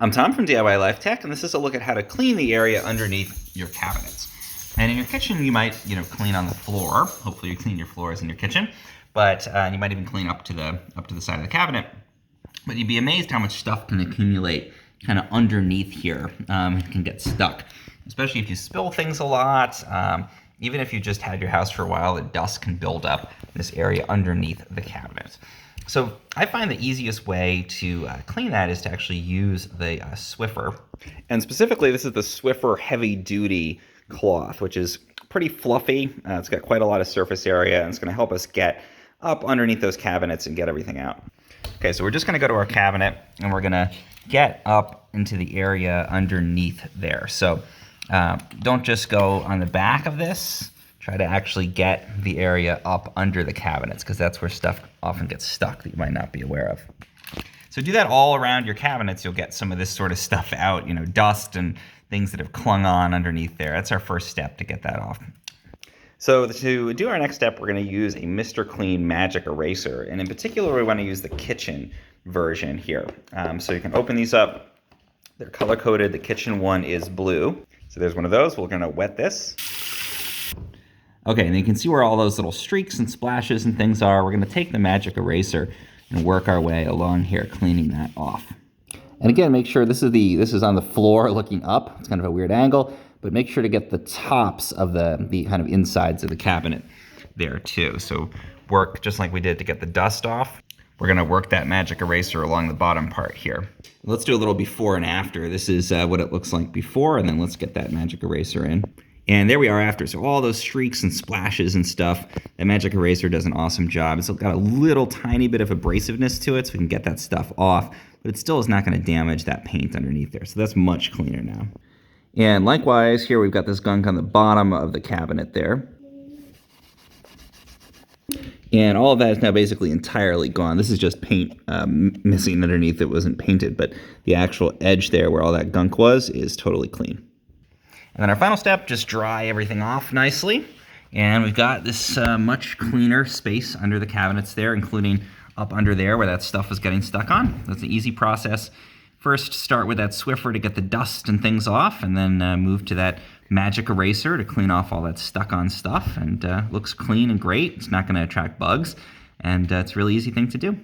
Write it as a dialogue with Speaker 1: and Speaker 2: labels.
Speaker 1: I'm Tom from DIY Life Tech, and this is a look at how to clean the area underneath your cabinets. And in your kitchen, you might, clean on the floor. Hopefully, you clean your floors in your kitchen, but you might even clean up to the side of the cabinet. But you'd be amazed how much stuff can accumulate kind of underneath here. It can get stuck, especially if you spill things a lot. Even if you just had your house for a while, the dust can build up in this area underneath the cabinet. So I find the easiest way to clean that is to actually use the Swiffer. And specifically, this is the Swiffer Heavy Duty cloth, which is pretty fluffy. It's got quite a lot of surface area, and it's going to help us get up underneath those cabinets and get everything out. Okay, so we're just going to go to our cabinet, and we're going to get up into the area underneath there. So don't just go on the back of this. Try to actually get the area up under the cabinets, because that's where stuff often gets stuck that you might not be aware of. So do that all around your cabinets. You'll get some of this sort of stuff out, dust and things that have clung on underneath there. That's our first step to get that off. So to do our next step, we're going to use a Mr. Clean Magic Eraser. And in particular, we want to use the kitchen version here. So you can open these up. They're color-coded. The kitchen one is blue. So there's one of those. We're going to wet this. Okay, and you can see where all those little streaks and splashes and things are. We're going to take the magic eraser and work our way along here, cleaning that off. And again, make sure this is on the floor looking up. It's kind of a weird angle, but make sure to get the tops of the kind of insides of the cabinet there too. So work just like we did to get the dust off. We're going to work that magic eraser along the bottom part here. Let's do a little before and after. This is what it looks like before, and then let's get that magic eraser in. And there we are after. So all those streaks and splashes and stuff, that magic eraser does an awesome job. It's got a little tiny bit of abrasiveness to it, so we can get that stuff off, but it still is not going to damage that paint underneath there. So that's much cleaner now. And likewise, here we've got this gunk on the bottom of the cabinet there. And all of that is now basically entirely gone. This is just paint missing underneath that wasn't painted, but the actual edge there where all that gunk was is totally clean. And then our final step, just dry everything off nicely. And we've got this much cleaner space under the cabinets there, including up under there where that stuff was getting stuck on. That's an easy process. First, start with that Swiffer to get the dust and things off, and then move to that magic eraser to clean off all that stuck on stuff. And looks clean and great. It's not going to attract bugs, and it's a really easy thing to do.